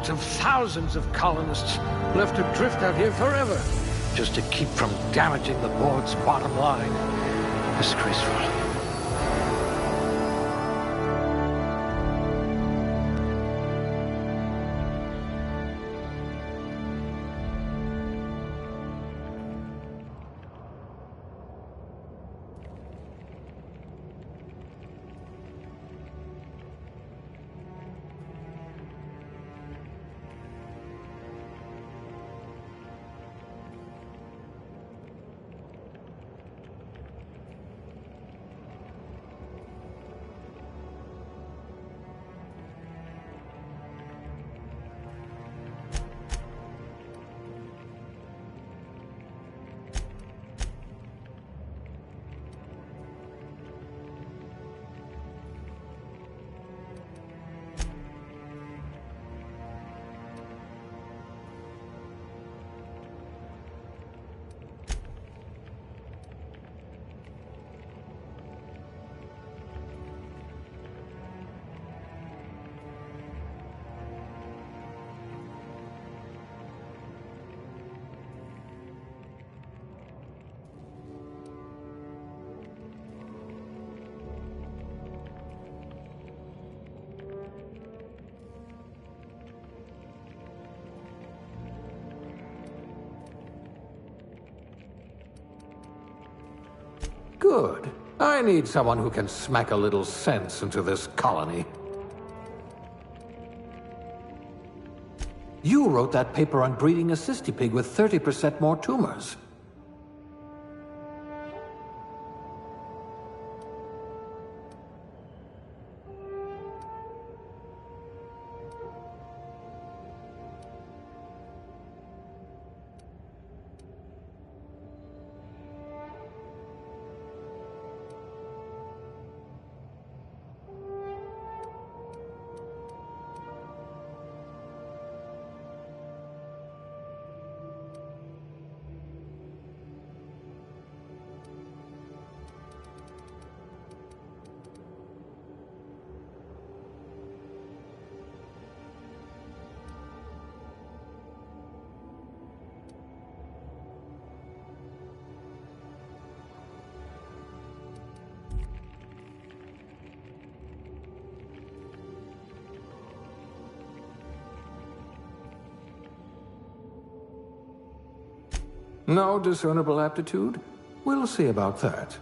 hundreds of thousands of colonists left to drift out here forever, just to keep from damaging the board's bottom line. Disgraceful. Good. I need someone who can smack a little sense into this colony. You wrote that paper on breeding a cystipig with 30% more tumors. No discernible aptitude? We'll see about that.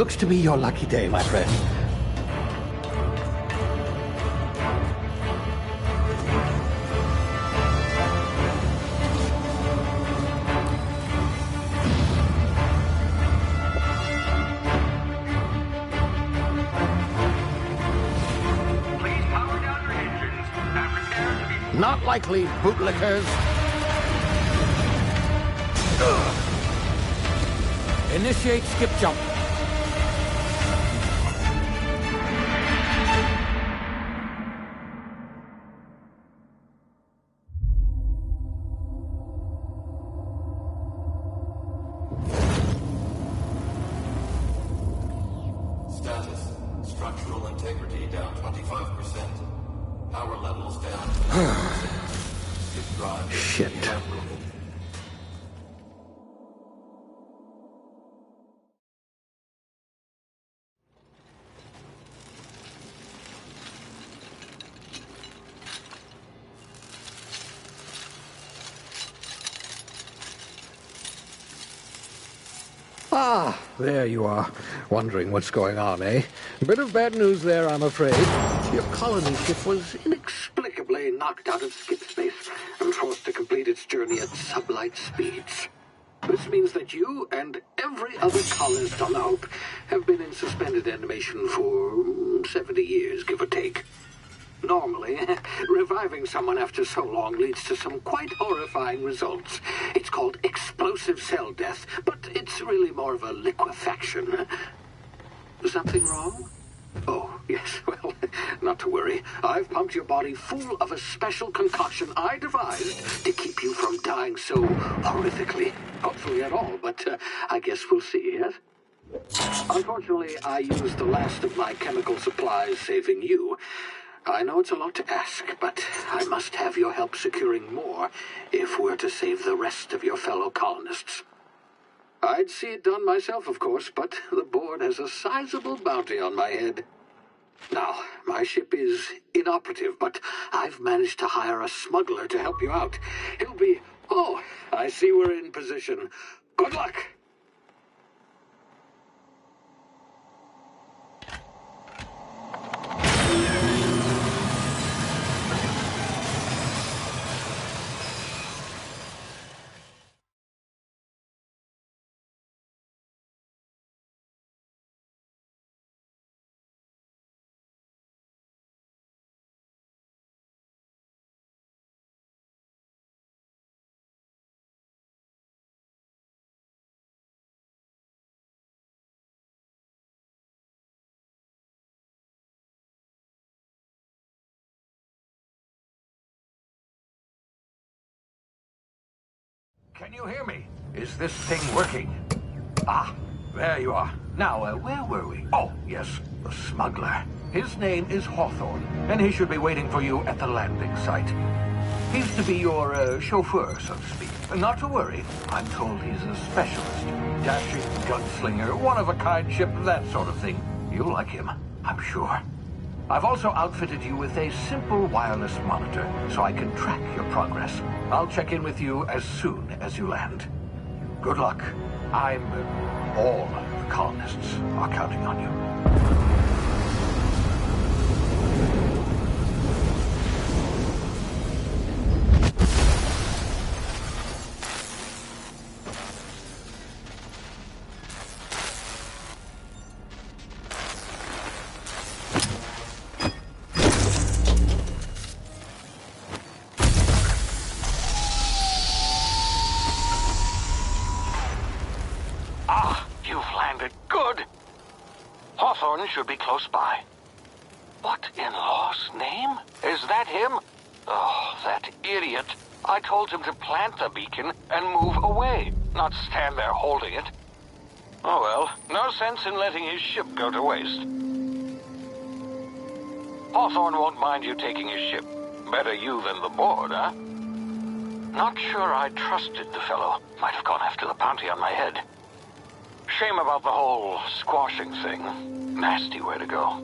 Looks to be your lucky day, my friend. Please power down your engines and prepare to be... Not likely, bootlickers. Initiate skip jump. Status. Structural integrity down 25%. Power levels down 10%. Skip drive. Shit. Inoperable. Ah, there you are. Wondering what's going on, eh? A bit of bad news there, I'm afraid. Your colony ship was inexplicably knocked out of skip space and forced to complete its journey at sublight speeds. This means that you and every other colonist on the Hope have been in suspended animation for 70 years, give or take. Normally, reviving someone after so long leads to some quite horrifying results. It's called explosive cell death, but it's really more of a liquefaction. Something wrong? Oh, yes, well, not to worry. I've pumped your body full of a special concoction I devised to keep you from dying so horrifically. Hopefully at all, but I guess we'll see, yes? Unfortunately, I used the last of my chemical supplies saving you. I know it's a lot to ask, but I must have your help securing more if we're to save the rest of your fellow colonists. I'd see it done myself, of course, but the board has a sizable bounty on my head. Now, my ship is inoperative, but I've managed to hire a smuggler to help you out. He'll be... Oh, I see we're in position. Good luck! Can you hear me? Is this thing working? Ah, there you are. Now, where were we? Oh, yes, the smuggler. His name is Hawthorne, and he should be waiting for you at the landing site. He's to be your chauffeur, so to speak. Not to worry. I'm told he's a specialist. Dashing gunslinger, one-of-a-kind ship, that sort of thing. You'll like him, I'm sure. I've also outfitted you with a simple wireless monitor, so I can track your progress. I'll check in with you as soon as you land. Good luck. All the colonists are counting on you. Hawthorne should be close by. What in law's name? Is that him? Oh, that idiot. I told him to plant the beacon and move away, not stand there holding it. Oh well, no sense in letting his ship go to waste. Hawthorne won't mind you taking his ship. Better you than the board, huh? Not sure I trusted the fellow. Might have gone after the bounty on my head. Shame about the whole squashing thing. Nasty way to go.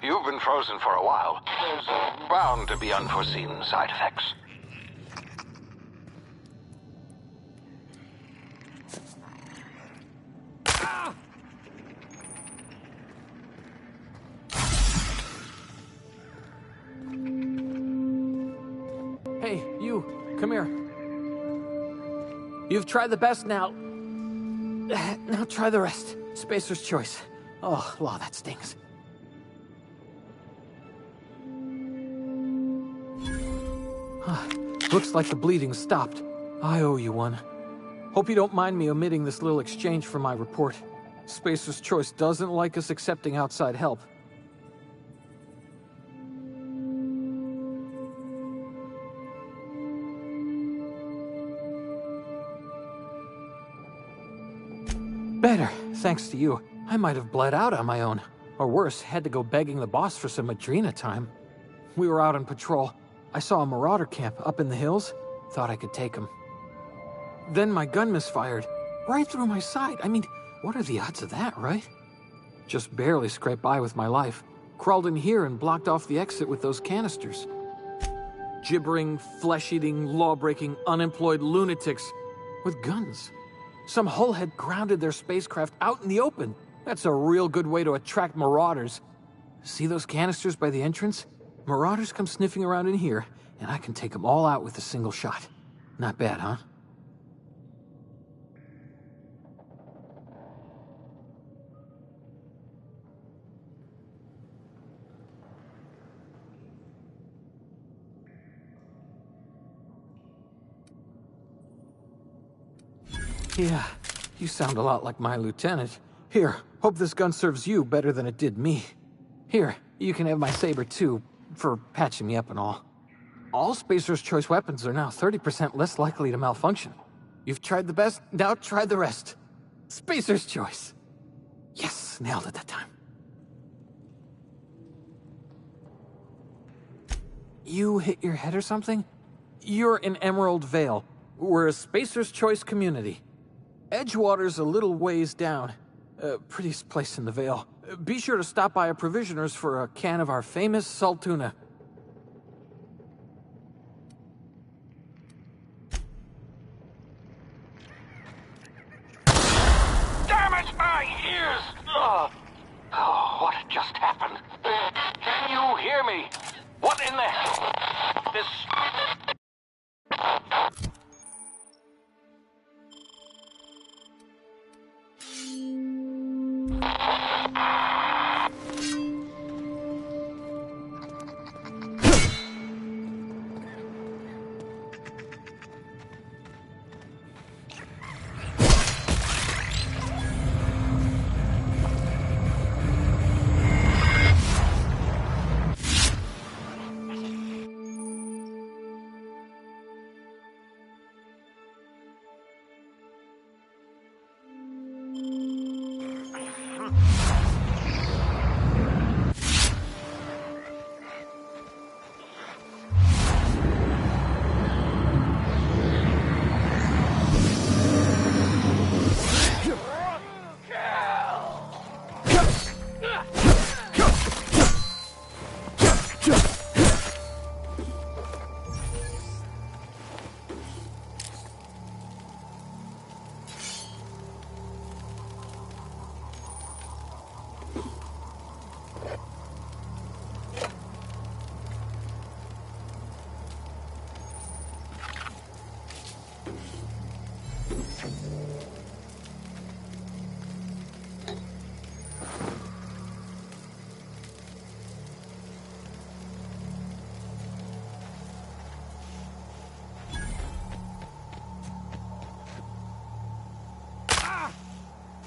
You've been frozen for a while. There's bound to be unforeseen side effects. Hey, you, come here. You've tried the best now. Now try the rest. Spacer's choice. Oh, law, that stings. Looks like the bleeding stopped. I owe you one. Hope you don't mind me omitting this little exchange from my report. Spacer's choice doesn't like us accepting outside help. Better, thanks to you. I might have bled out on my own. Or worse, had to go begging the boss for some Adrena time. We were out on patrol. I saw a marauder camp up in the hills. Thought I could take him. Then my gun misfired. Right through my side. I mean, what are the odds of that, right? Just barely scraped by with my life. Crawled in here and blocked off the exit with those canisters. Gibbering, flesh-eating, law-breaking, unemployed lunatics with guns. Some hullhead grounded their spacecraft out in the open. That's a real good way to attract marauders. See those canisters by the entrance? Marauders come sniffing around in here, and I can take them all out with a single shot. Not bad, huh? Yeah, you sound a lot like my lieutenant. Here, hope this gun serves you better than it did me. Here, you can have my saber too, for patching me up and all. All Spacer's Choice weapons are now 30% less likely to malfunction. You've tried the best, now try the rest. Spacer's Choice. Yes, nailed it that time. You hit your head or something? You're in Emerald Vale. We're a Spacer's Choice community. Edgewater's a little ways down. Prettiest place in the Vale. Be sure to stop by a provisioner's for a can of our famous salt tuna. Damn it, my ears! Oh, what just happened? Can you hear me? What in the hell? This...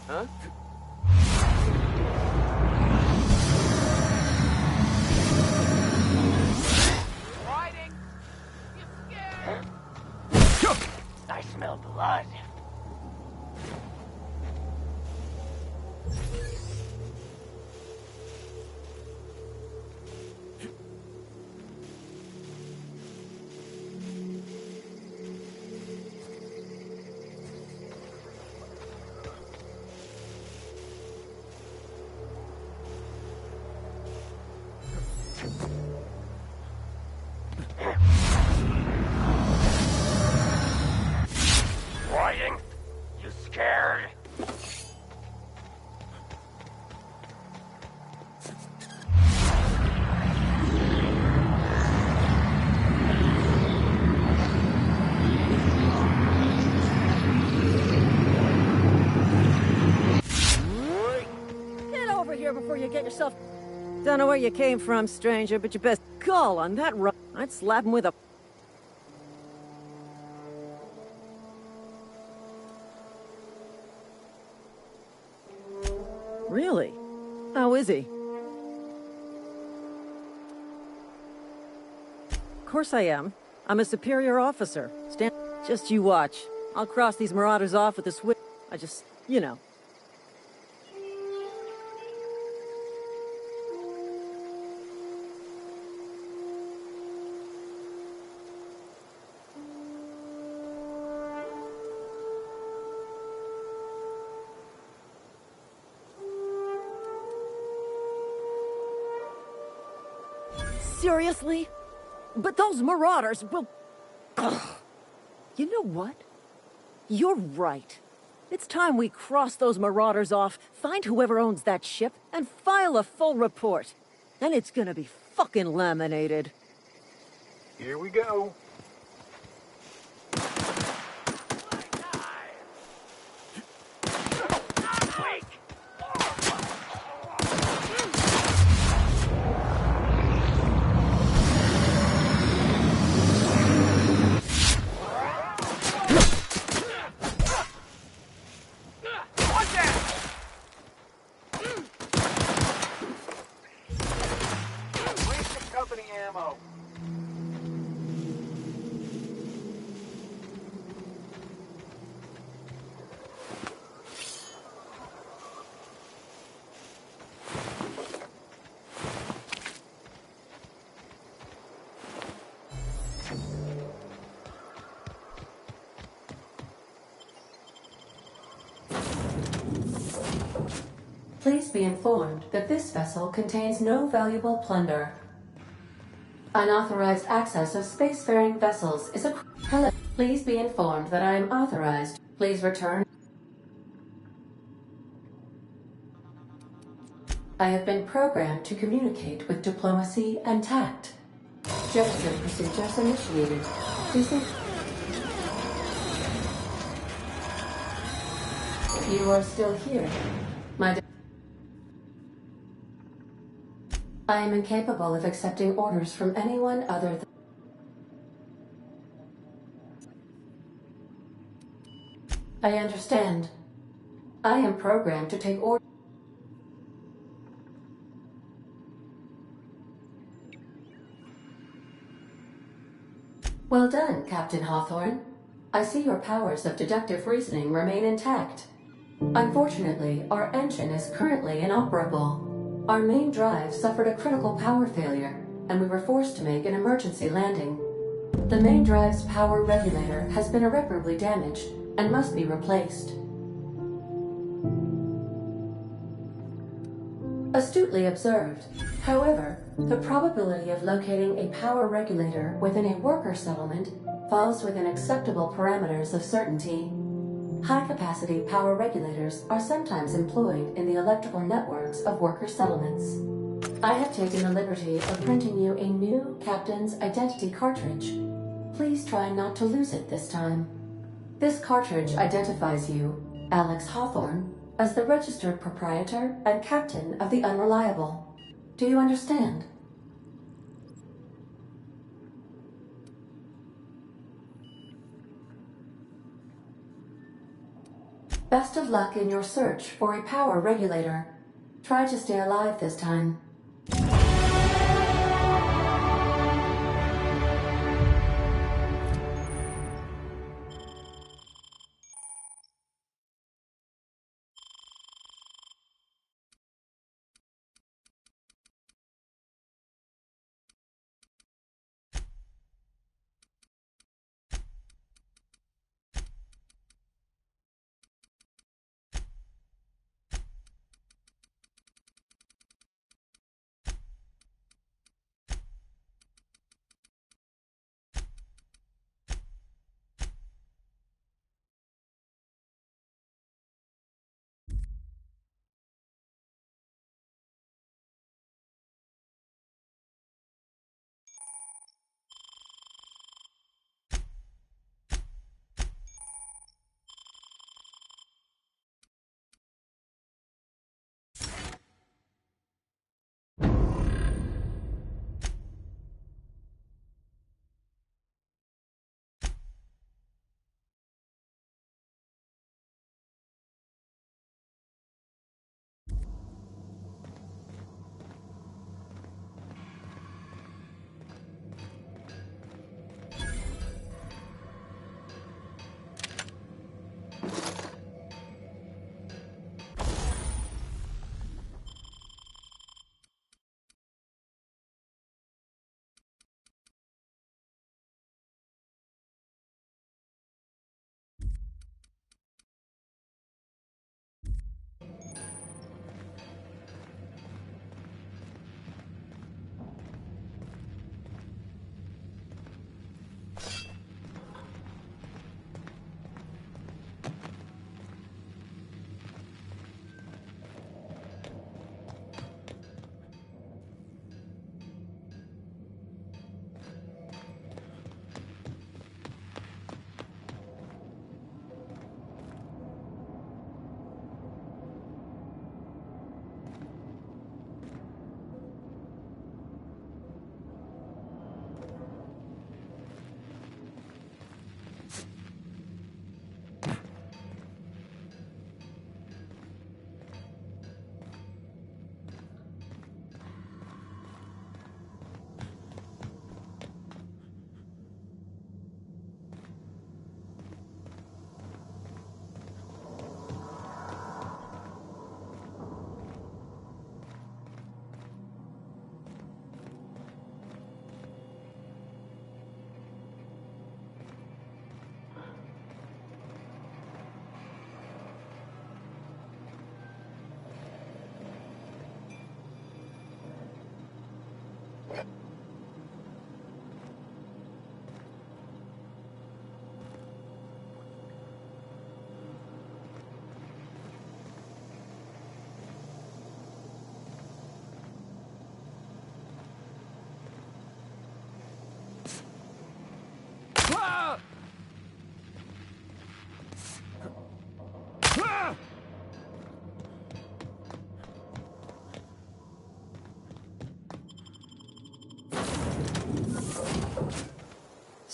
Huh? Riding! You scared? I smell blood. yourself. Don't know where you came from, stranger, but you best call on that run. I'd slap him with a... Really? How is he? Of course I am. I'm a superior officer. Just you watch. I'll cross these marauders off with a switch. I just, you know. Seriously? But those marauders will... Ugh. You know what? You're right. It's time we cross those marauders off, find whoever owns that ship, and file a full report. Then it's gonna be fucking laminated. Here we go. Please be informed that this vessel contains no valuable plunder. Unauthorized access of spacefaring vessels is a... Hello. Please be informed that I am authorized. Please return. I have been programmed to communicate with diplomacy and tact. Jettison procedures initiated. You are still here. I am incapable of accepting orders from anyone other than... I understand. I am programmed to take orders. Well done, Captain Hawthorne. I see your powers of deductive reasoning remain intact. Unfortunately, our engine is currently inoperable. Our main drive suffered a critical power failure, and we were forced to make an emergency landing. The main drive's power regulator has been irreparably damaged and must be replaced. Astutely observed. However, the probability of locating a power regulator within a worker settlement falls within acceptable parameters of certainty. High-capacity power regulators are sometimes employed in the electrical networks of worker settlements. I have taken the liberty of printing you a new Captain's Identity cartridge. Please try not to lose it this time. This cartridge identifies you, Alex Hawthorne, as the registered proprietor and captain of the Unreliable. Do you understand? Best of luck in your search for a power regulator. Try to stay alive this time.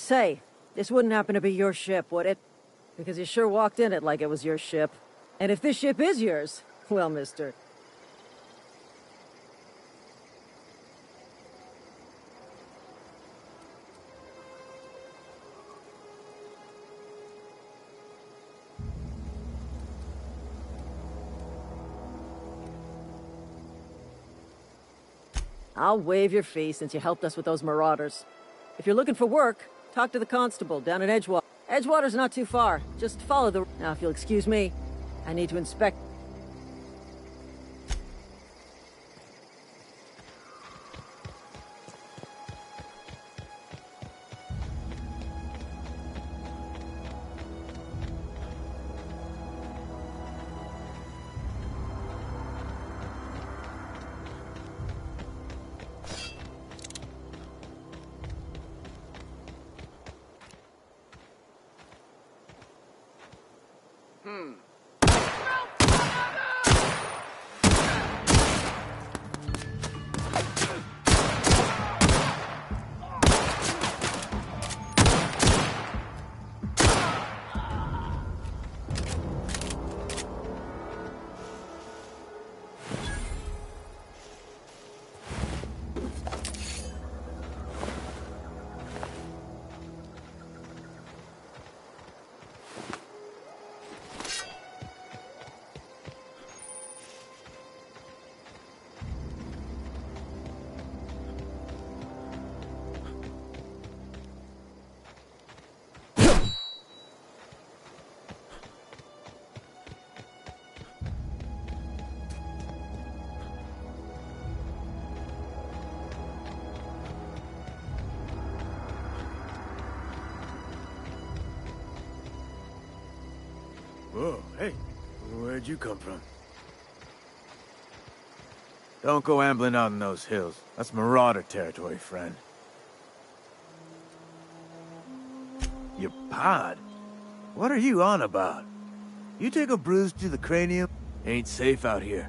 Say, this wouldn't happen to be your ship, would it? Because you sure walked in it like it was your ship. And if this ship is yours, well, mister... I'll waive your fee since you helped us with those marauders. If you're looking for work, talk to the constable down in Edgewater. Edgewater's not too far. Just follow the... Now, if you'll excuse me, I need to inspect... Whoa, hey, where'd you come from? Don't go ambling out in those hills. That's Marauder territory, friend. Your pod? What are you on about? You take a bruise to the cranium? Ain't safe out here.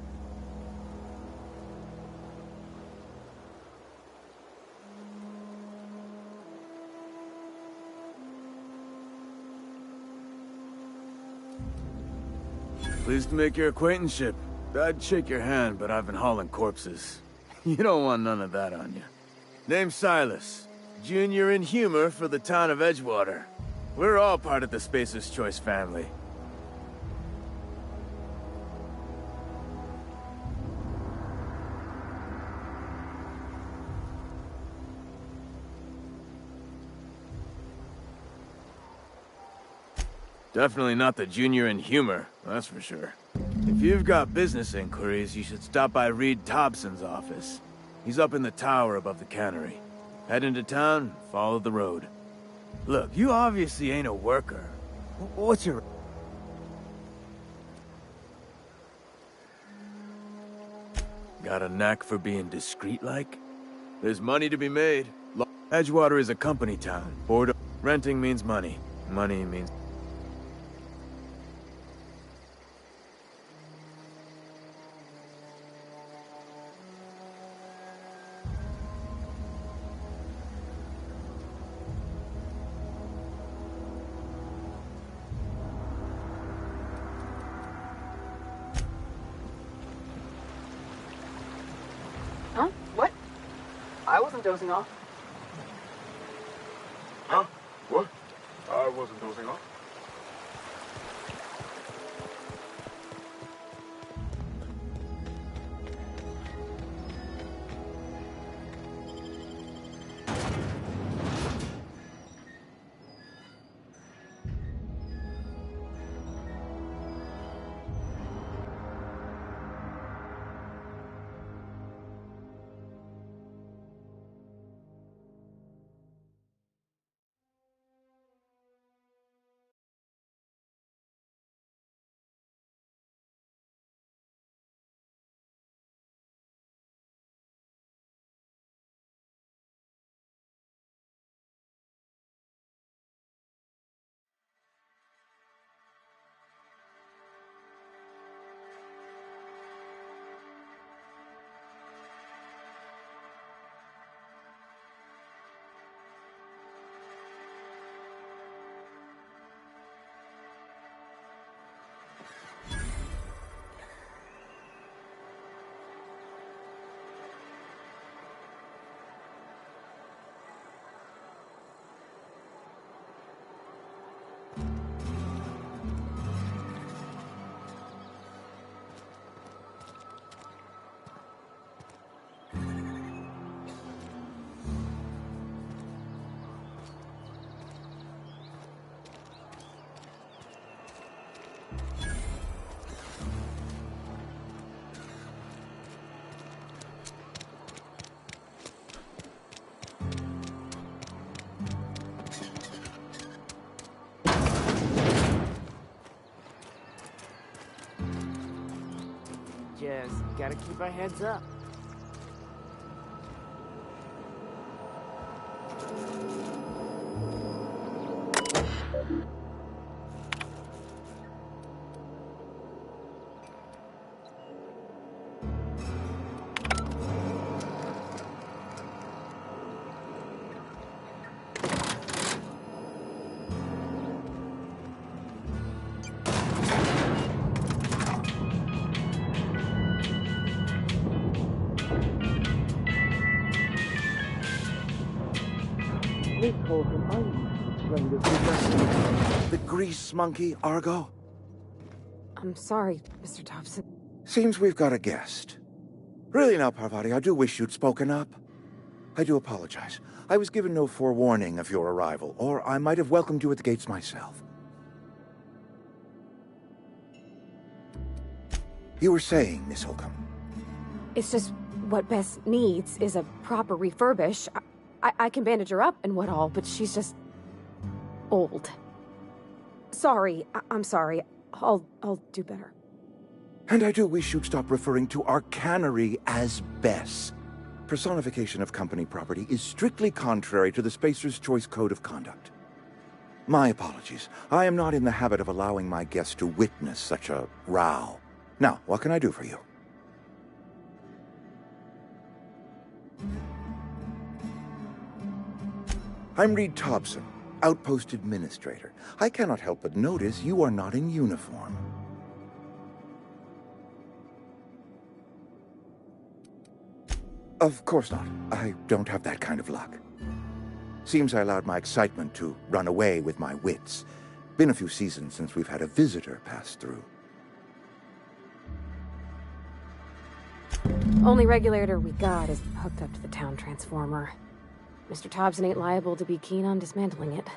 Pleased to make your acquaintanceship. I'd shake your hand, but I've been hauling corpses. You don't want none of that on you. Name's Silas. Junior in humor for the town of Edgewater. We're all part of the Spacer's Choice family. Definitely not the junior in humor, that's for sure. If you've got business inquiries, you should stop by Reed Thompson's office. He's up in the tower above the cannery. Head into town, follow the road. Look, you obviously ain't a worker. What's your... Got a knack for being discreet-like? There's money to be made. Edgewater is a company town. Renting means money. Money means... Huh? What? I wasn't dozing off. Huh? What? I wasn't dozing off. is. Gotta keep our heads up. The grease monkey, Argo? I'm sorry, Mr. Thompson. Seems we've got a guest. Really now, Parvati, I do wish you'd spoken up. I do apologize. I was given no forewarning of your arrival, or I might have welcomed you at the gates myself. You were saying, Miss Holcomb. It's just what Bess needs is a proper refurbish. I can bandage her up and what all, but she's just old. Sorry, I'm sorry. I'll do better. And I do wish you'd stop referring to our cannery as Bess. Personification of company property is strictly contrary to the Spacer's Choice Code of Conduct. My apologies. I am not in the habit of allowing my guests to witness such a row. Now, what can I do for you? I'm Reed Thompson, Outpost Administrator. I cannot help but notice you are not in uniform. Of course not. I don't have that kind of luck. Seems I allowed my excitement to run away with my wits. Been a few seasons since we've had a visitor pass through. Only regulator we got is hooked up to the town transformer. Mr. Thompson ain't liable to be keen on dismantling it.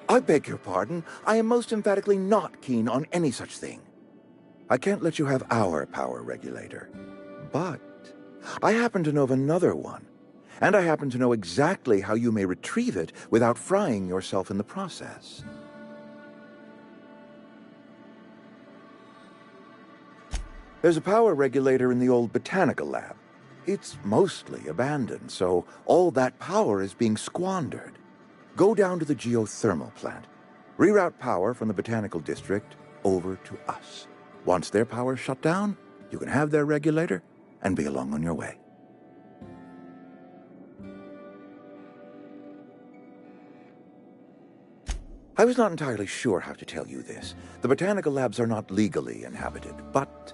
I beg your pardon. I am most emphatically not keen on any such thing. I can't let you have our power regulator. But I happen to know of another one. And I happen to know exactly how you may retrieve it without frying yourself in the process. There's a power regulator in the old botanical lab. It's mostly abandoned, so all that power is being squandered. Go down to the geothermal plant. Reroute power from the botanical district over to us. Once their power's shut down, you can have their regulator and be along on your way. I was not entirely sure how to tell you this. The botanical labs are not legally inhabited, but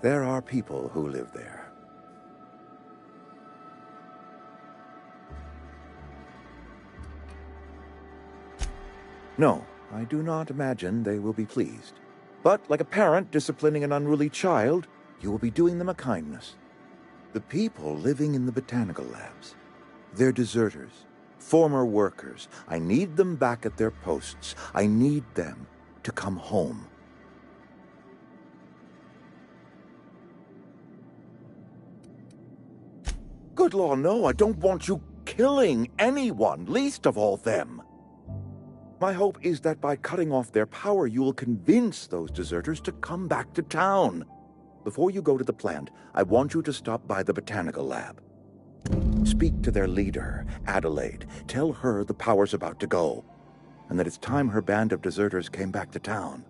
there are people who live there. No, I do not imagine they will be pleased. But like a parent disciplining an unruly child, you will be doing them a kindness. The people living in the botanical labs, they're deserters, former workers. I need them back at their posts. I need them to come home. Good law, no, I don't want you killing anyone, least of all them. My hope is that by cutting off their power, you will convince those deserters to come back to town. Before you go to the plant, I want you to stop by the botanical lab. Speak to their leader, Adelaide. Tell her the power's about to go, and that it's time her band of deserters came back to town.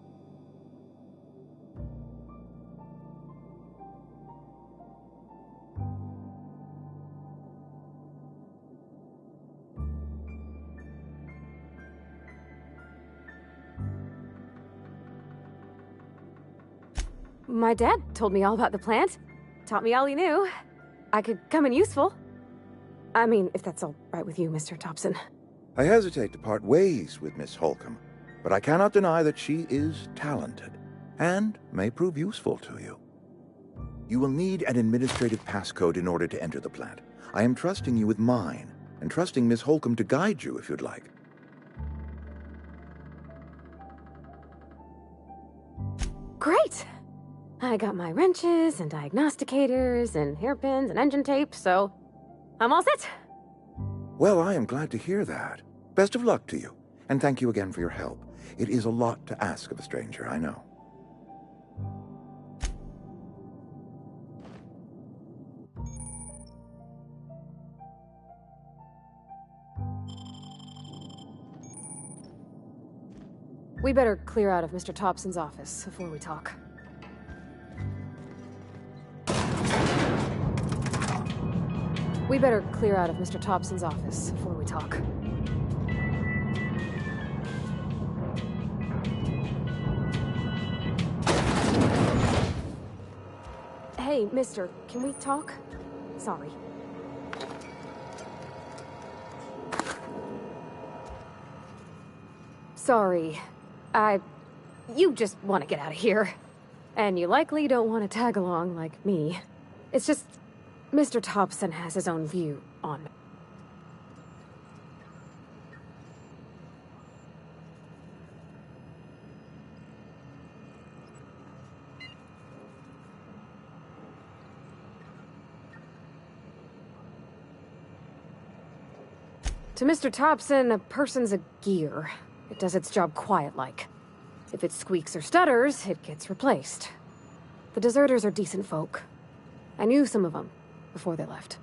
My dad told me all about the plant. Taught me all he knew. I could come in useful. I mean, if that's all right with you, Mr. Thompson. I hesitate to part ways with Miss Holcomb, but I cannot deny that she is talented, and may prove useful to you. You will need an administrative passcode in order to enter the plant. I am trusting you with mine, and trusting Miss Holcomb to guide you if you'd like. Great! I got my wrenches and diagnosticators and hairpins and engine tape, so I'm all set. Well, I am glad to hear that. Best of luck to you, and thank you again for your help. It is a lot to ask of a stranger, I know. We better clear out of Mr. Thompson's office before we talk. We better clear out of Mr. Thompson's office before we talk. Hey, mister, can we talk? Sorry. Sorry. You just want to get out of here. And you likely don't want to tag along like me. It's just, Mr. Thompson has his own view on me. To Mr. Thompson, a person's a gear. It does its job quiet-like. If it squeaks or stutters, it gets replaced. The deserters are decent folk. I knew some of them before they left.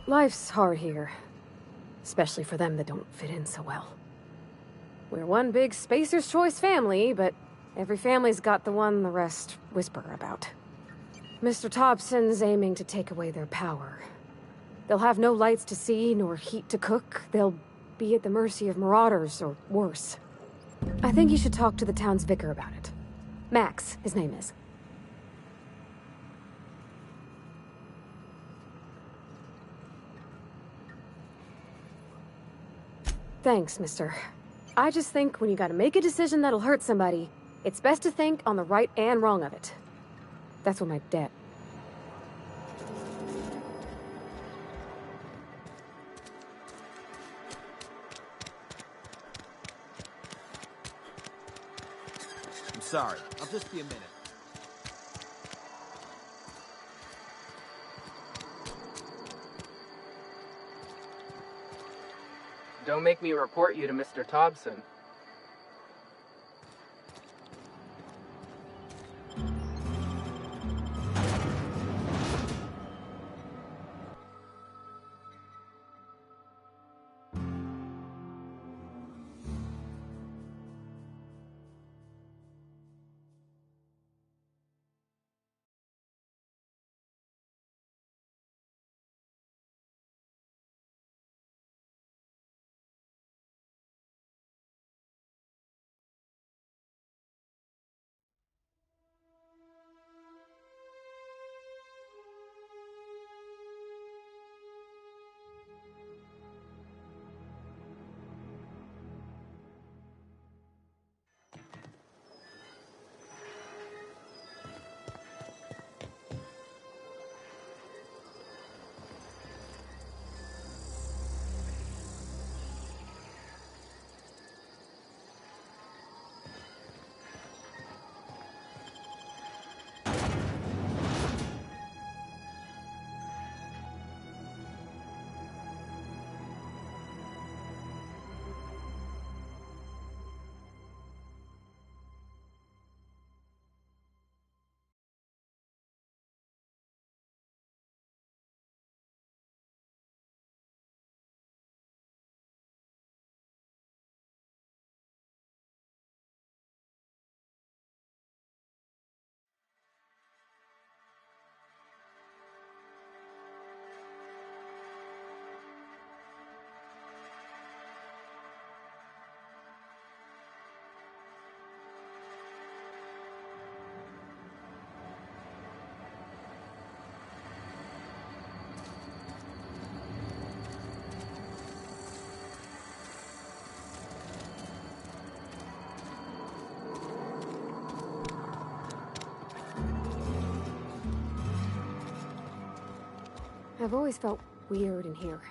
Life's hard here, especially for them that don't fit in so well. We're one big Spacer's Choice family, but every family's got the one the rest whisper about. Mr. Thompson's aiming to take away their power. They'll have no lights to see, nor heat to cook. They'll be at the mercy of marauders, or worse. I think you should talk to the town's vicar about it. Max, his name is. Thanks, mister. I just think when you gotta make a decision that'll hurt somebody, it's best to think on the right and wrong of it. That's what my dad... I'm sorry. I'll just be a minute. Don't make me report you to Mr. Thompson. I've always felt weird in here.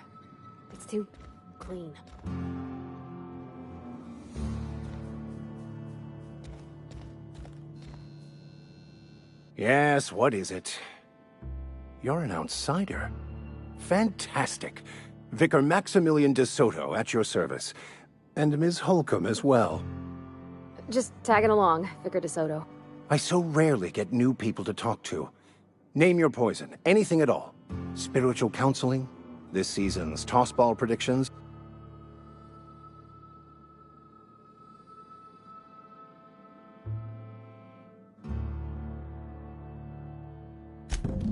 It's too clean. Yes, what is it? You're an outsider. Fantastic. Vicar Maximilian de Soto at your service. And Ms. Holcomb as well. Just tagging along, Vicar de Soto. I so rarely get new people to talk to. Name your poison, anything at all. Spiritual counseling, this season's tossball predictions.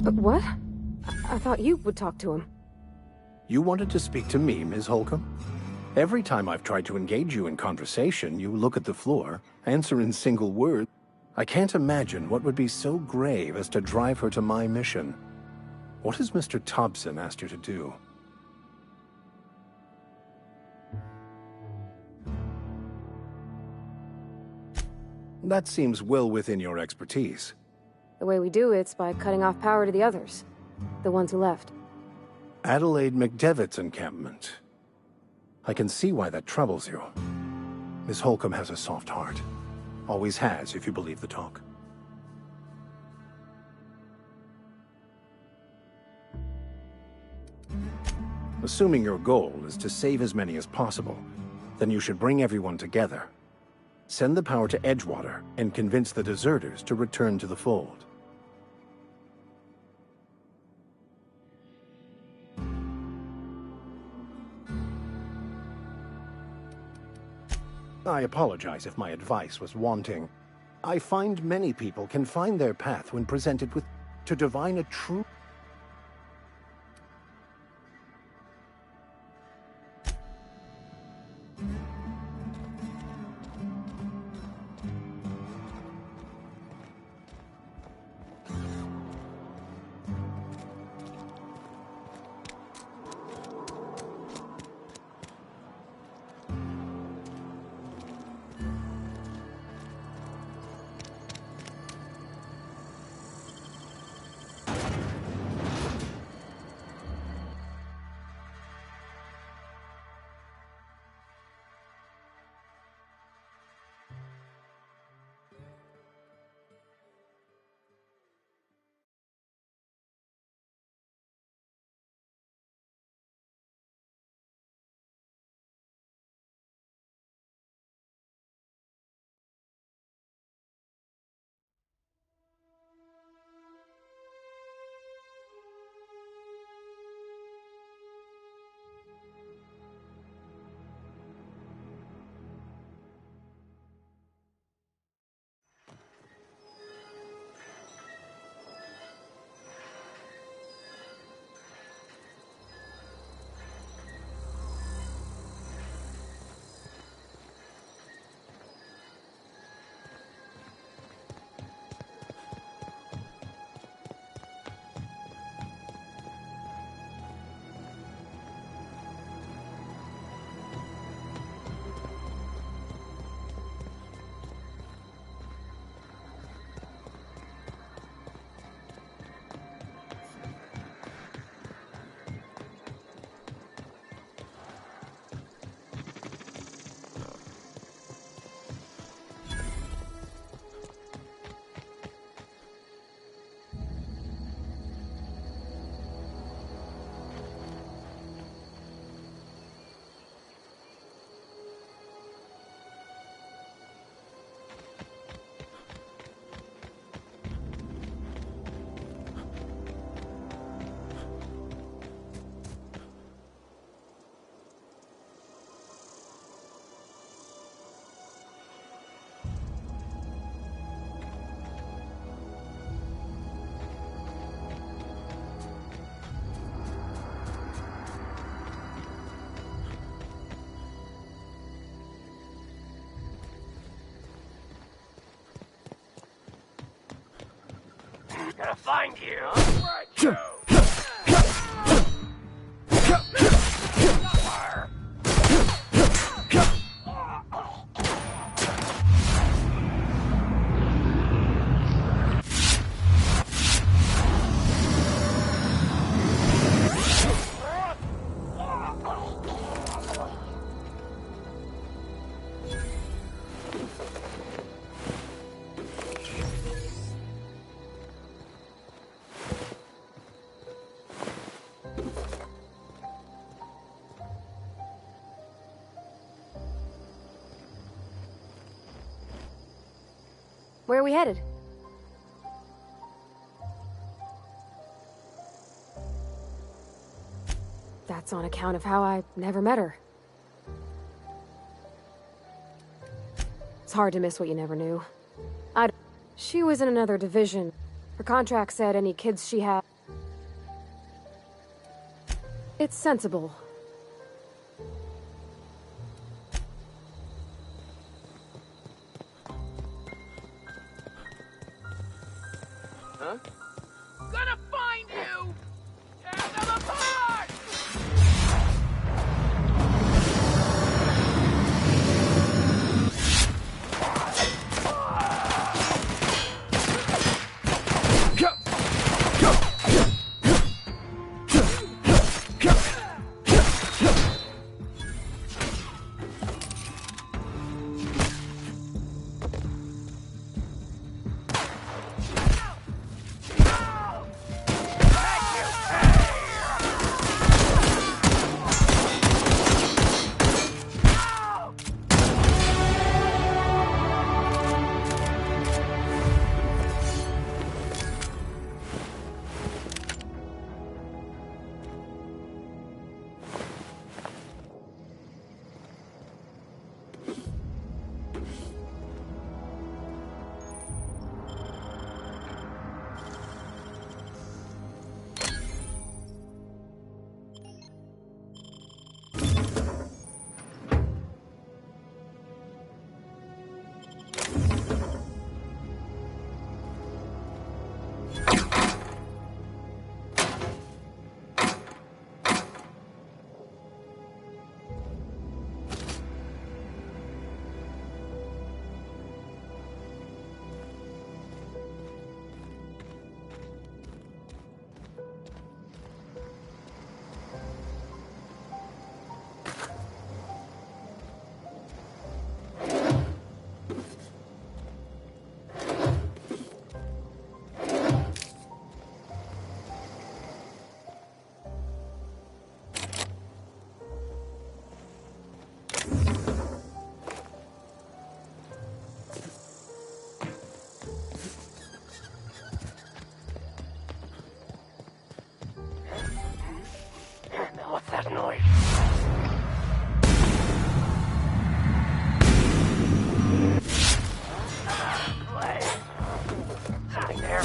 What? I thought you would talk to him. You wanted to speak to me, Ms. Holcomb? Every time I've tried to engage you in conversation, you look at the floor, answer in single words. I can't imagine what would be so grave as to drive her to my mission. What has Mr. Thompson asked you to do? That seems well within your expertise. The way we do it's by cutting off power to the others. The ones who left. Adelaide McDevitt's encampment. I can see why that troubles you. Miss Holcomb has a soft heart. Always has, if you believe the talk. Assuming your goal is to save as many as possible, then you should bring everyone together. Send the power to Edgewater and convince the deserters to return to the fold. I apologize if my advice was wanting. I find many people can find their path when presented with to divine a true. Gonna find you. Right, you. Where are we headed? that's on account of how I never met her. It's hard to miss what you never knew. She was in another division. Her contract said any kids she had... It's sensible. Huh? Gonna find you! Tear them apart! What's that noise? Something there.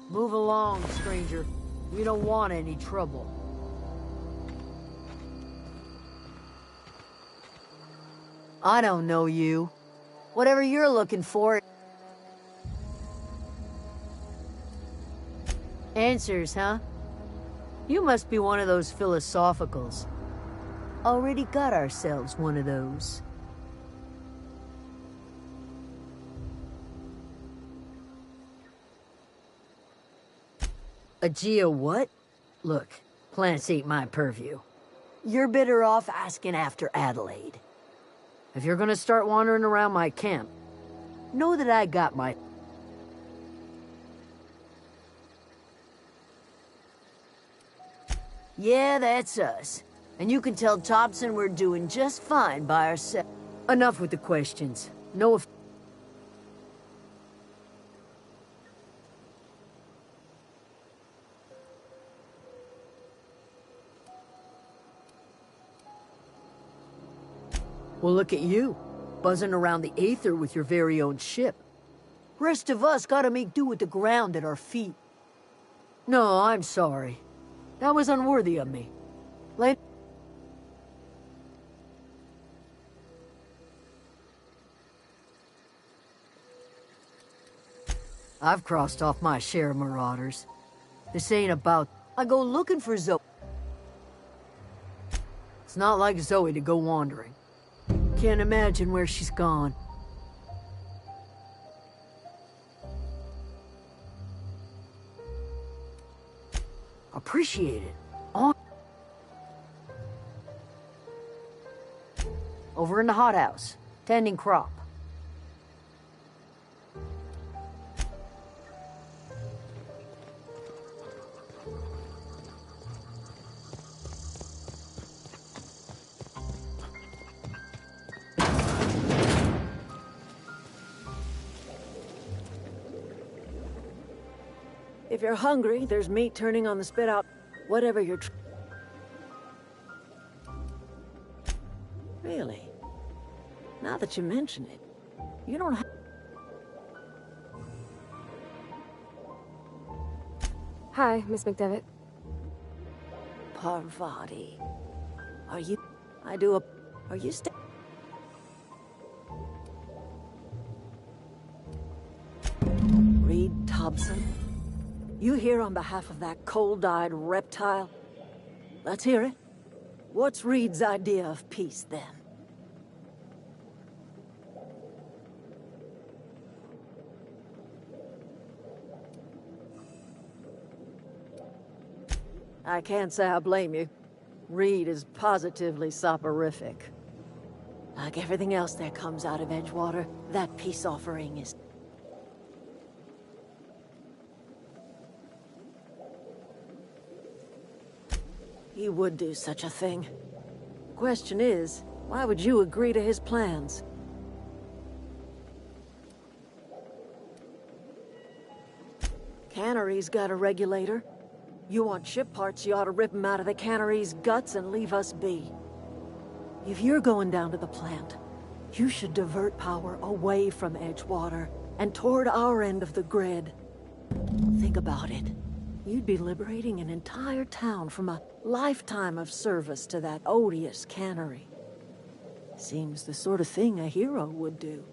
Move along, stranger. We don't want any trouble. I don't know you. Whatever you're looking for... Answers, huh? You must be one of those philosophicals. Already got ourselves one of those. A geo what? Look, plants ain't my purview. You're better off asking after Adelaide. If you're gonna start wandering around my camp, know that I got my... Yeah, that's us. And you can tell Thompson we're doing just fine by ourselves. Enough with the questions. No if... Well, look at you, buzzing around the Aether with your very own ship. Rest of us gotta make do with the ground at our feet. No, I'm sorry. That was unworthy of me. Let... I've crossed off my share of marauders. This ain't about... I go looking for Zoe. It's not like Zoe to go wandering. Can't imagine where she's gone. Appreciate it. On. Over in the hothouse, tending crop. If you're hungry, there's meat turning on the spit out. Whatever you're... Really? Now that you mention it, you don't have... Hi, Miss McDevitt. Parvati. Are you... I do a... Are you Reed Thompson? You here on behalf of that cold-eyed reptile? Let's hear it. What's Reed's idea of peace, then? I can't say I blame you. Reed is positively soporific. Like everything else that comes out of Edgewater, that peace offering is... He would do such a thing. Question is, why would you agree to his plans? Cannery's got a regulator. You want ship parts, you ought to rip them out of the cannery's guts and leave us be. If you're going down to the plant, you should divert power away from Edgewater and toward our end of the grid. Think about it. You'd be liberating an entire town from a lifetime of service to that odious cannery. Seems the sort of thing a hero would do.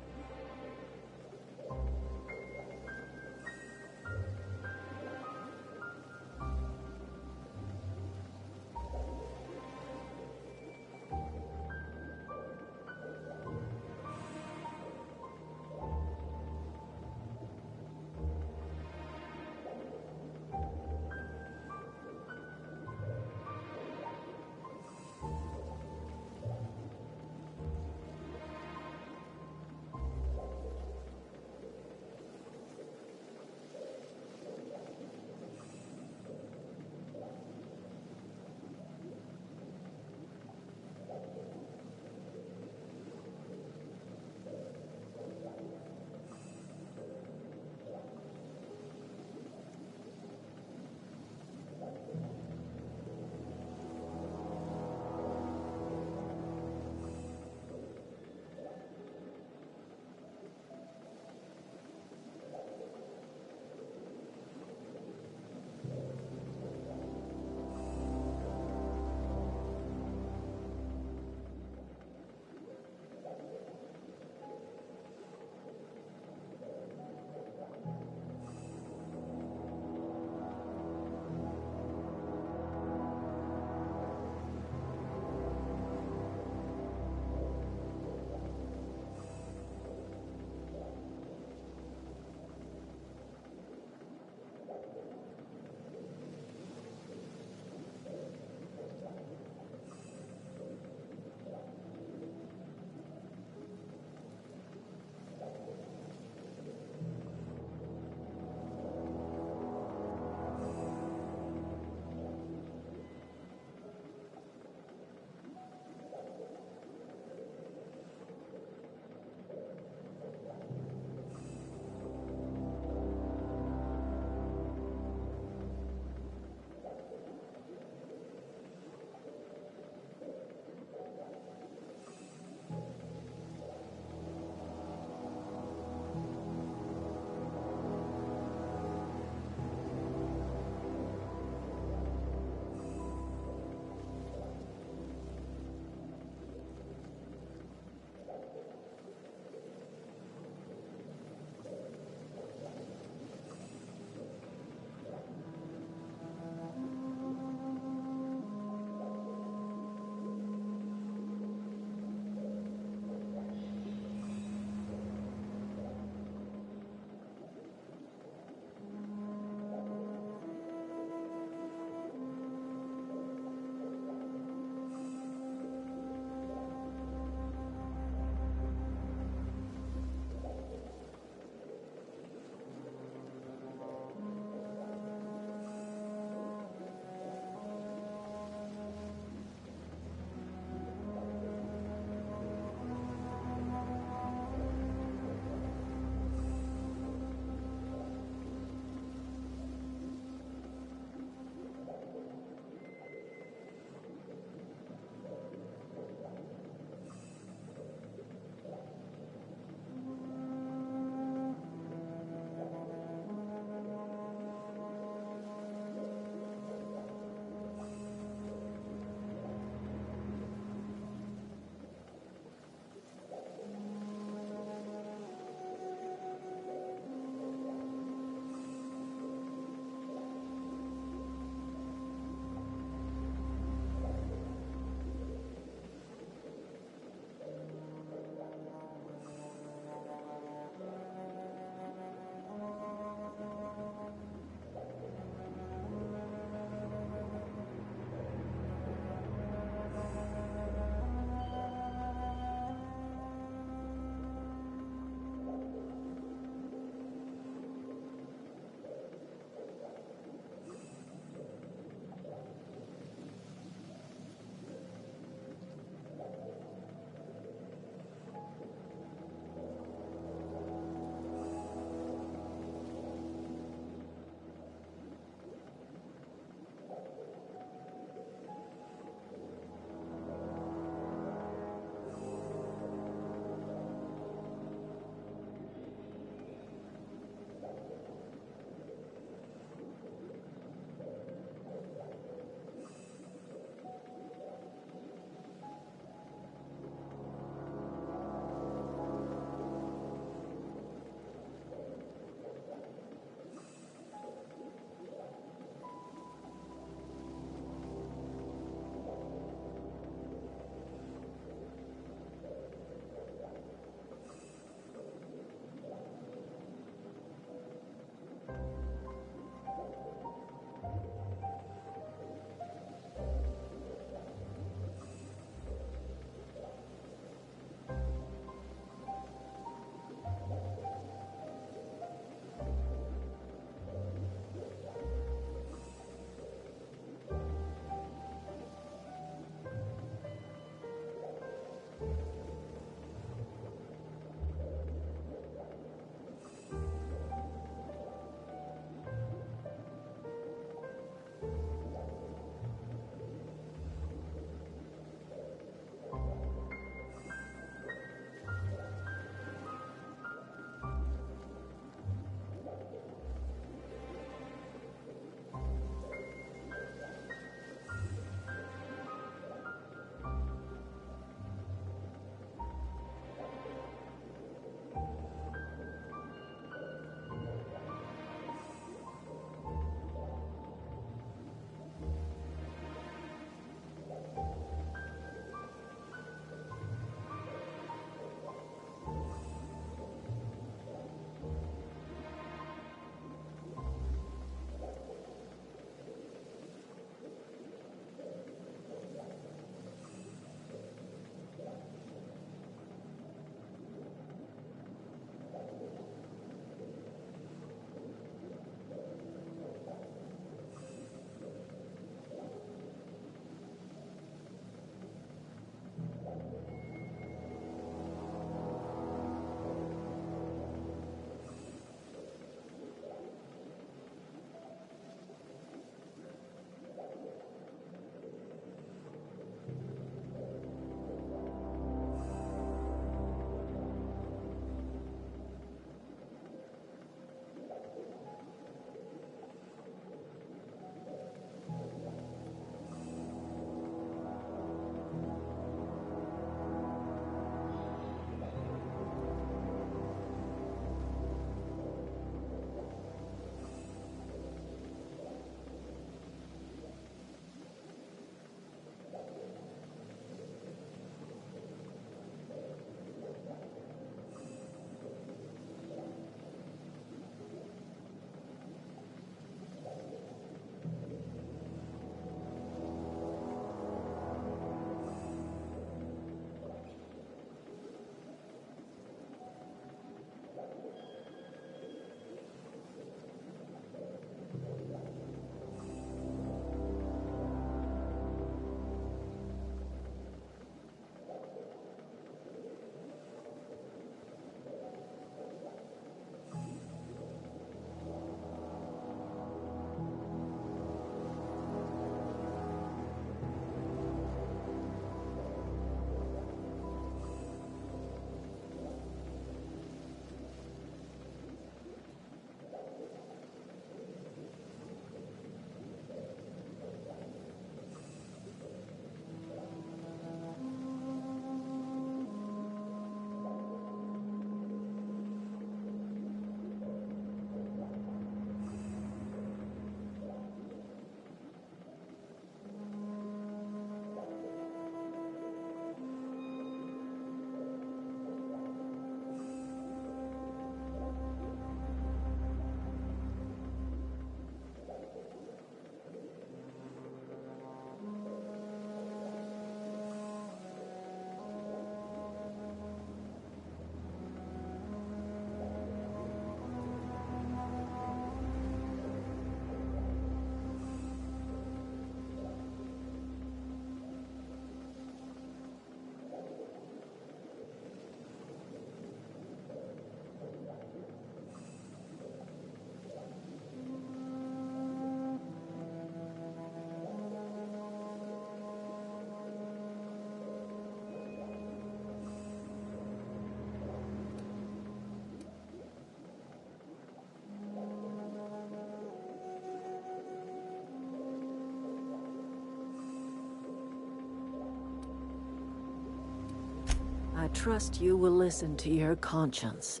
I trust you will listen to your conscience.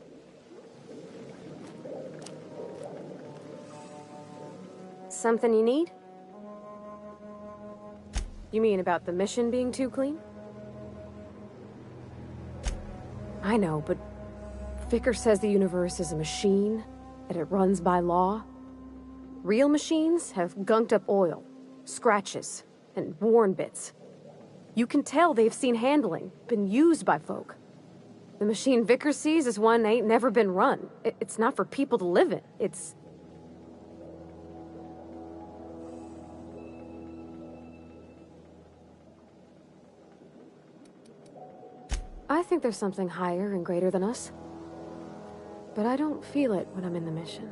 Something you need? You mean about the mission being too clean? I know, but Vicker says the universe is a machine, that it runs by law. Real machines have gunked up oil, scratches, and worn bits. You can tell they've seen handling, been used by folk. The machine Vicker sees is one that ain't never been run. It's not for people to live in. It's... I think there's something higher and greater than us. But I don't feel it when I'm in the mission.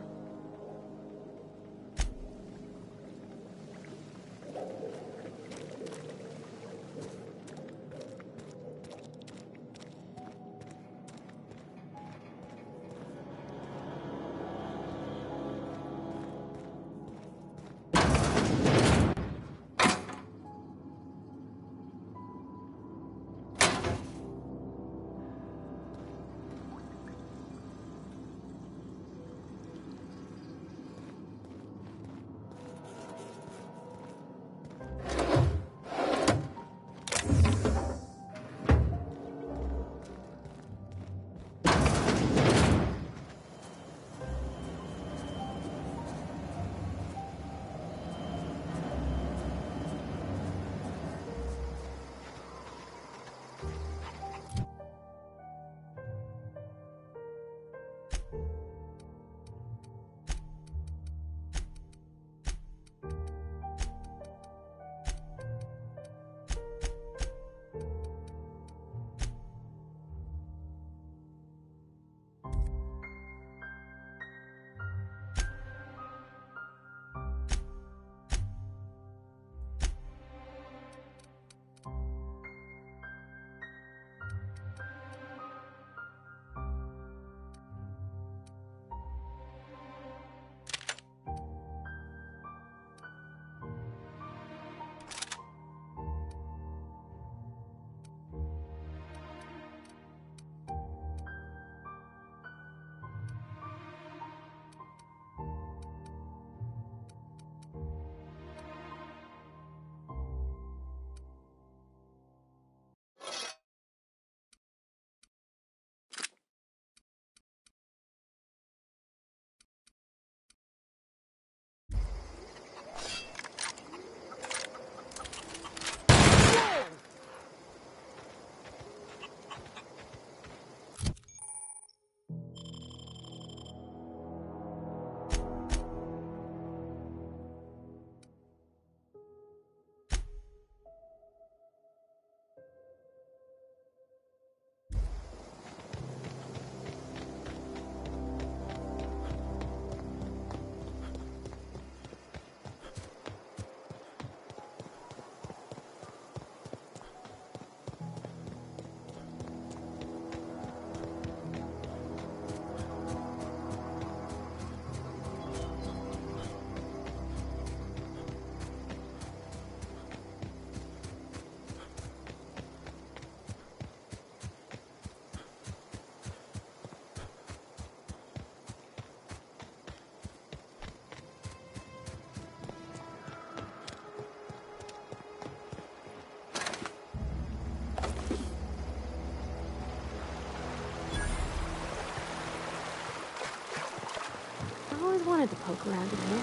I always wanted to poke around in here.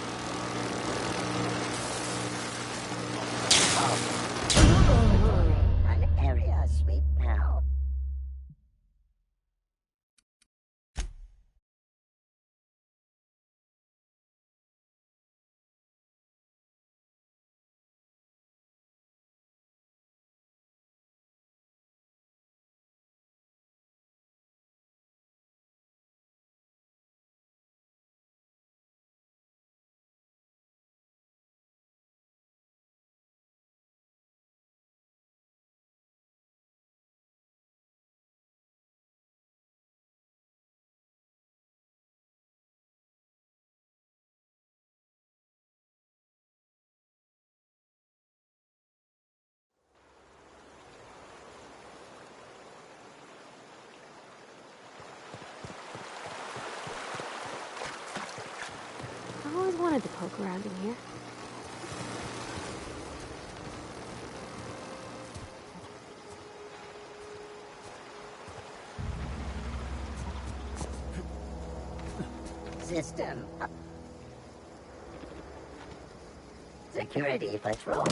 An area sweep now. I always wanted to poke around in here. System. Security patrol.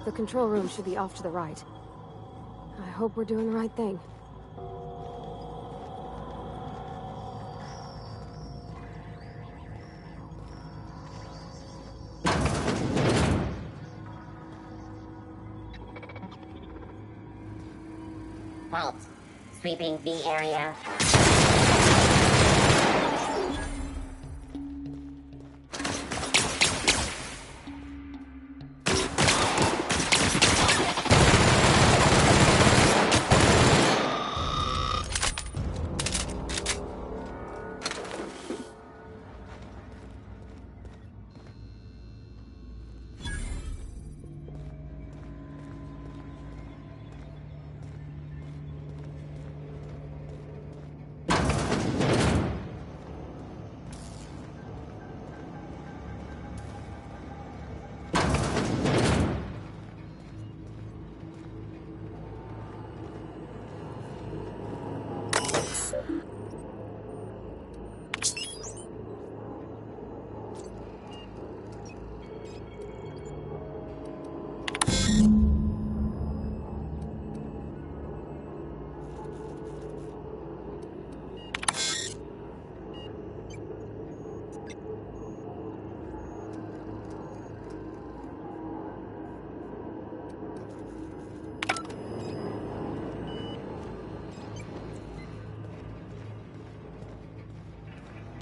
The control room should be off to the right. I hope we're doing the right thing. Halt. Sweeping the area.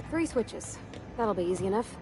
Three switches. That'll be easy enough.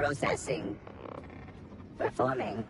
Processing. Performing.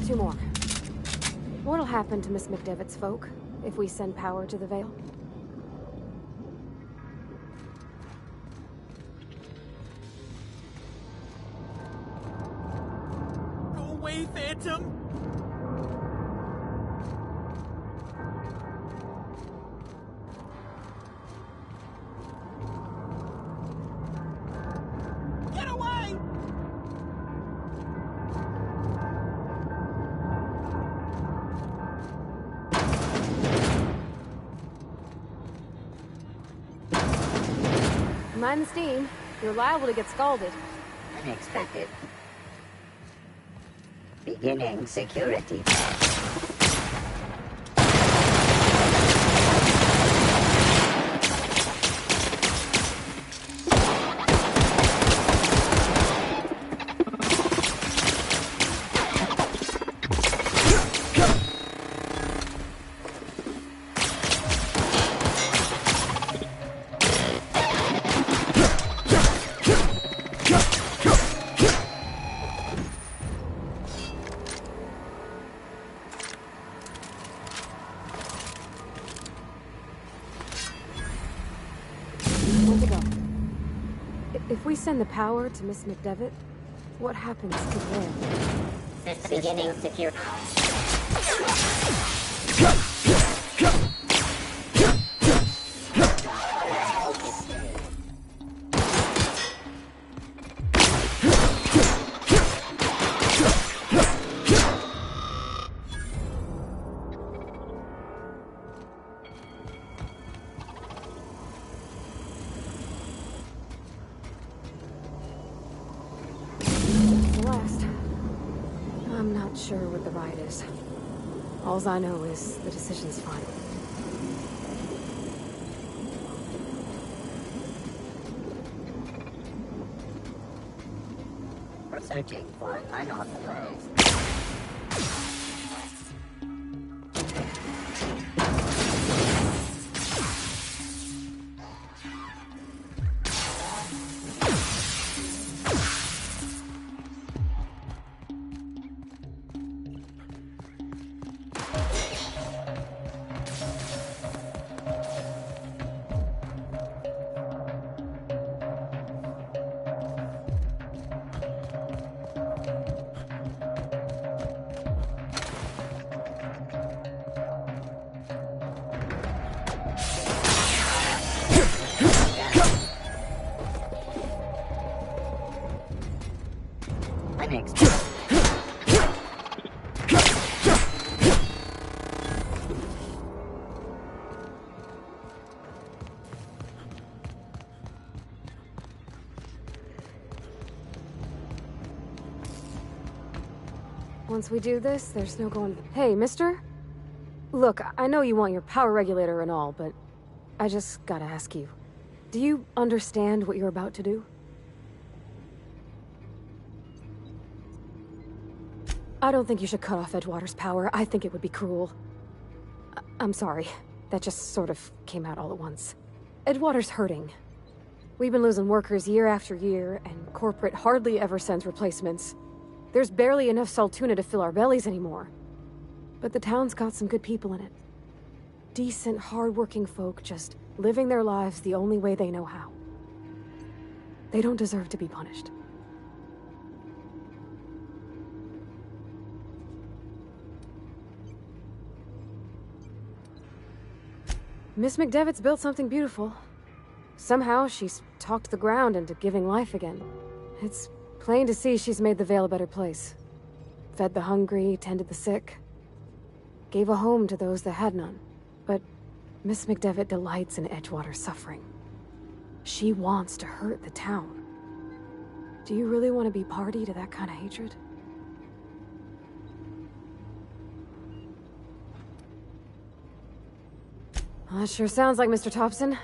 Two more. What'll happen to Miss McDevitt's folk if we send power to the Vale? Go away, Phantom! Get away! Mind the steam. You're liable to get scalded. Unexpected. Beginning security. Where'd to go? If we send the power to Miss McDevitt, what happens to the Vale? Beginning security. Celeste. I'm not sure what the ride is. Alls I know is the decision's final. We're searching for unauthorized. Once we do this, there's no going... Hey, mister? Look, I know you want your power regulator and all, but I just gotta ask you. Do you understand what you're about to do? I don't think you should cut off Edgewater's power. I think it would be cruel. I'm sorry. That just sort of came out all at once. Edgewater's hurting. We've been losing workers year after year, and corporate hardly ever sends replacements. There's barely enough Saltuna to fill our bellies anymore. But the town's got some good people in it. Decent, hard-working folk just living their lives the only way they know how. They don't deserve to be punished. Miss McDevitt's built something beautiful. Somehow, she's talked the ground into giving life again. It's plain to see she's made the Vale a better place. Fed the hungry, tended the sick. Gave a home to those that had none. But Miss McDevitt delights in Edgewater's suffering. She wants to hurt the town. Do you really want to be party to that kind of hatred? Well, that sure sounds like Mr. Thompson.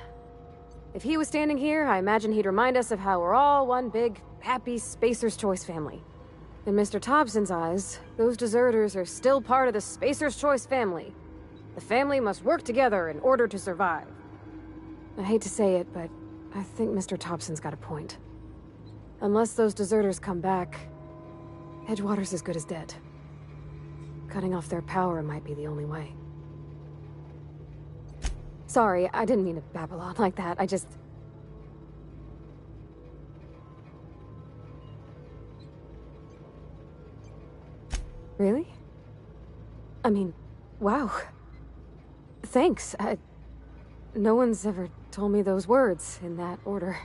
If he was standing here, I imagine he'd remind us of how we're all one big, happy Spacer's Choice family. In Mr. Thompson's eyes, those deserters are still part of the Spacer's Choice family. The family must work together in order to survive. I hate to say it, but I think Mr. Thompson's got a point. Unless those deserters come back, Edgewater's as good as dead. Cutting off their power might be the only way. Sorry, I didn't mean to babble on like that. I just... Really? I mean, wow. Thanks. No one's ever told me those words in that order.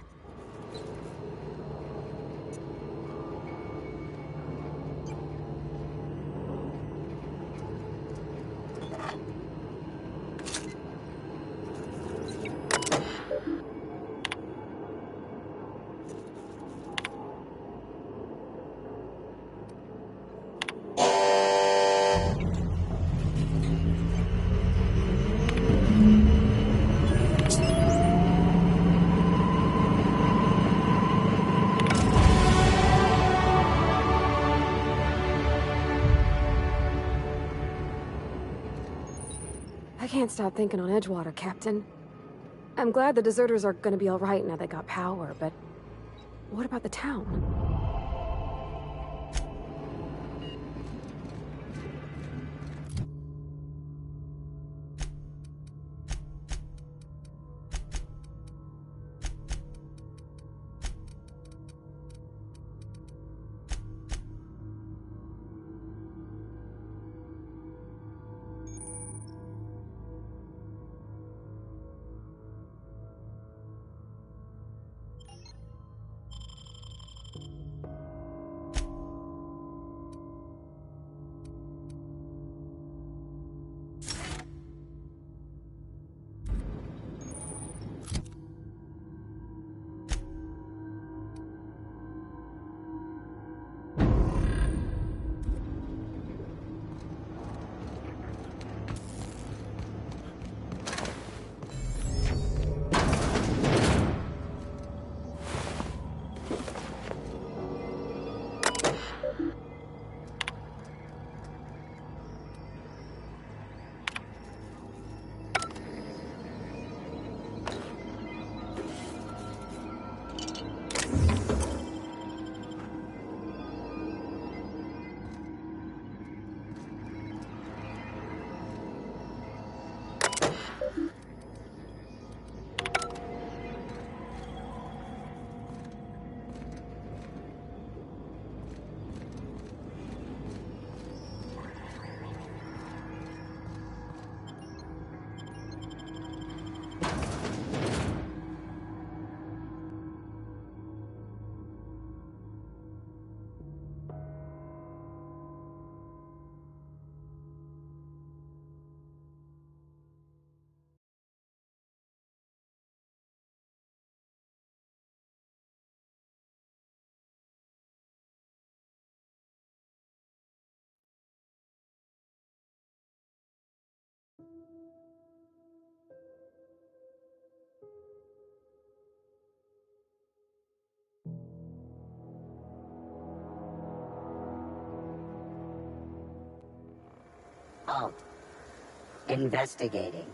I can't stop thinking on Edgewater, Captain. I'm glad the deserters are gonna be alright now they got power, but what about the town? Halt. Investigating.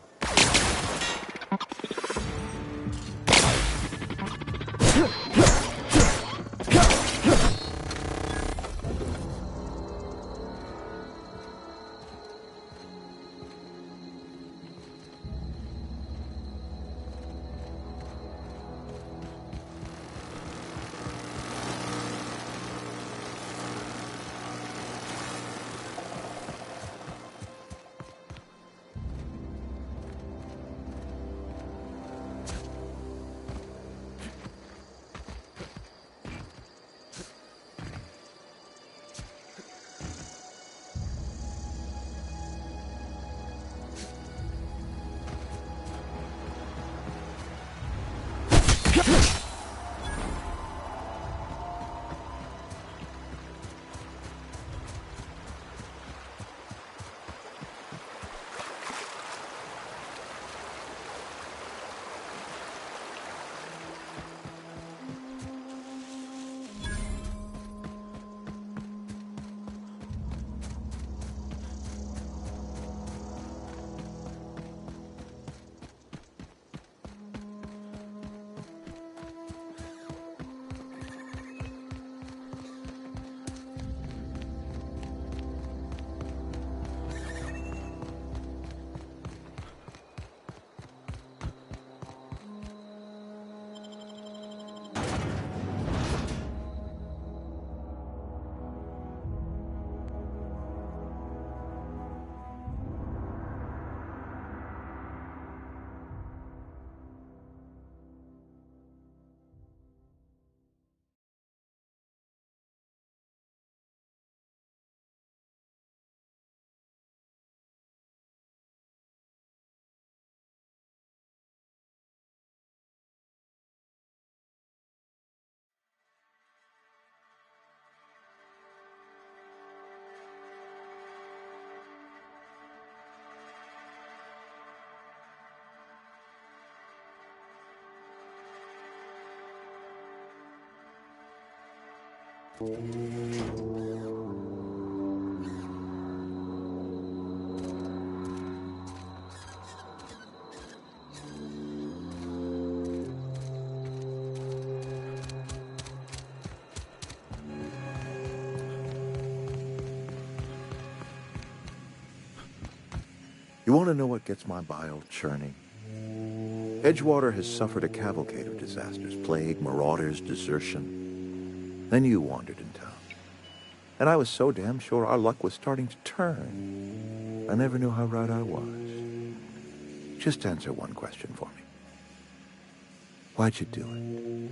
You want to know what gets my bile churning? Edgewater has suffered a cavalcade of disasters, plague, marauders, desertion. Then you wandered in town. And I was so damn sure our luck was starting to turn. I never knew how right I was. Just answer one question for me. Why'd you do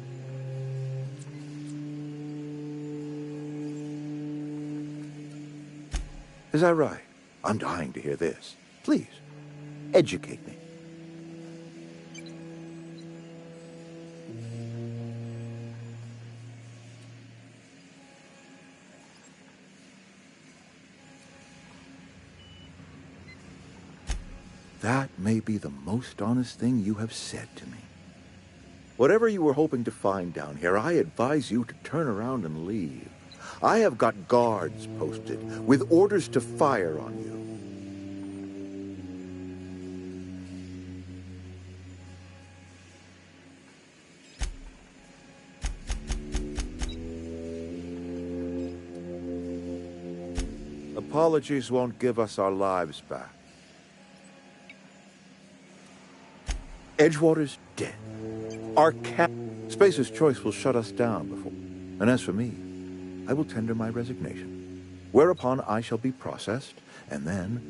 it? Is that right? I'm dying to hear this. Please, educate me. That may be the most honest thing you have said to me. Whatever you were hoping to find down here, I advise you to turn around and leave. I have got guards posted with orders to fire on you. Apologies won't give us our lives back. Edgewater's dead. Our Spacer's Choice will shut us down before. And as for me, I will tender my resignation. Whereupon I shall be processed, and then...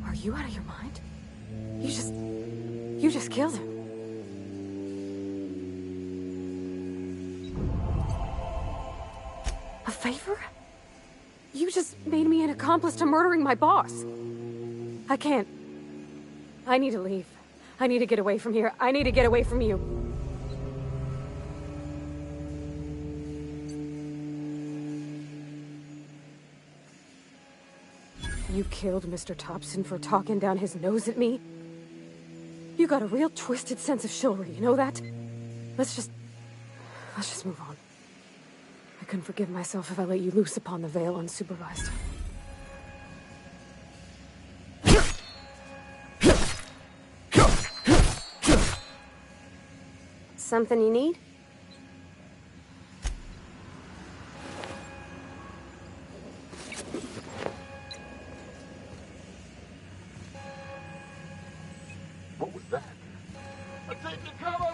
Are you out of your mind? You just killed him. A favor? You just made me an accomplice to murdering my boss. I can't. I need to leave. I need to get away from here. I need to get away from you. You killed Mr. Thompson for talking down his nose at me? You got a real twisted sense of chivalry, you know that? Let's just move on. I couldn't forgive myself if I let you loose upon the Vale unsupervised. Something you need? What was that? I'm taking cover!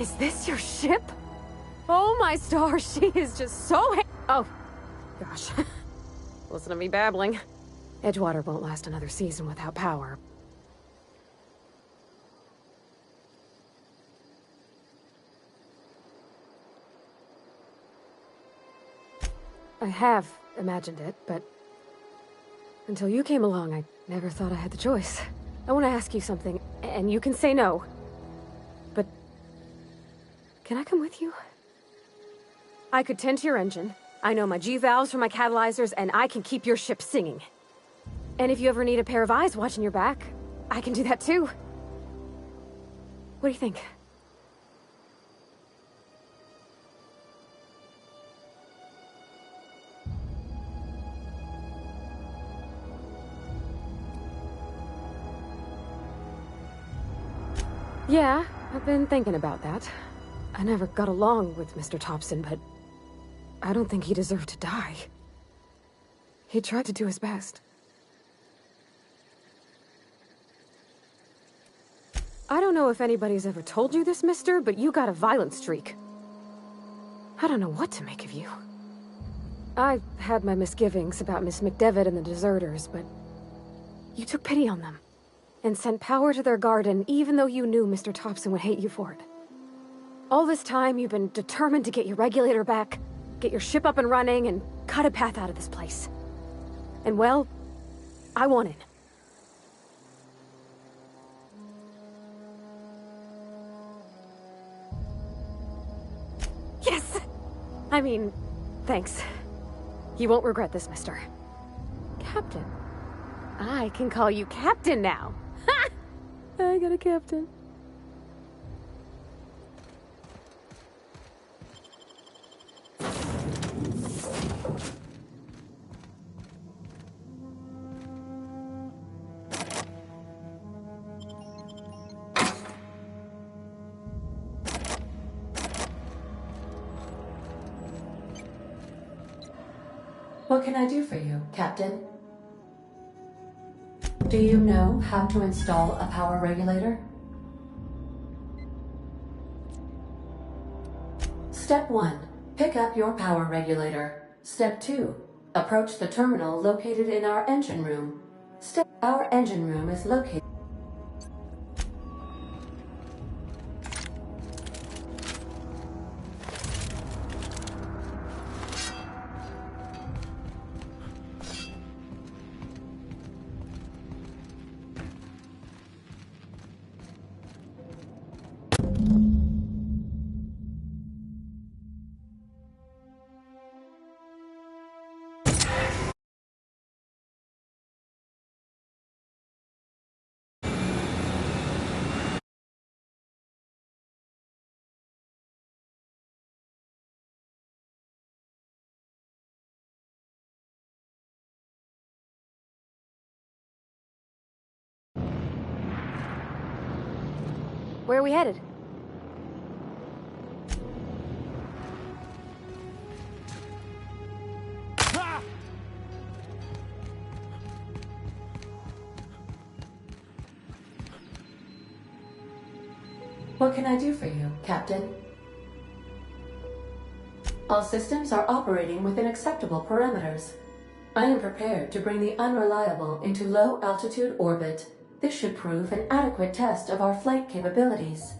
Is this your ship? Oh my stars, she is just so oh, gosh. Listen to me babbling. Edgewater won't last another season without power. I have imagined it, but until you came along, I never thought I had the choice. I want to ask you something, and you can say no. But can I come with you? I could tend to your engine. I know my G-valves for my catalyzers, and I can keep your ship singing. And if you ever need a pair of eyes watching your back, I can do that too. What do you think? Yeah, I've been thinking about that. I never got along with Mr. Thompson, but I don't think he deserved to die. He tried to do his best. I don't know if anybody's ever told you this, mister, but you got a violent streak. I don't know what to make of you. I had my misgivings about Miss McDevitt and the deserters, but you took pity on them and sent power to their garden even though you knew Mr. Thompson would hate you for it. All this time, you've been determined to get your regulator back, get your ship up and running, and cut a path out of this place. And well, I won it. Yes! I mean, thanks. You won't regret this, mister. Captain. I can call you Captain now. Ha! I got a captain. What can I do for you, Captain? Do you know how to install a power regulator? Step 1. Pick up your power regulator. Step 2. Approach the terminal located in our engine room. Our engine room is located. Where are we headed? What can I do for you, Captain? All systems are operating within acceptable parameters. I am prepared to bring the Unreliable into low-altitude orbit. This should prove an adequate test of our flight capabilities.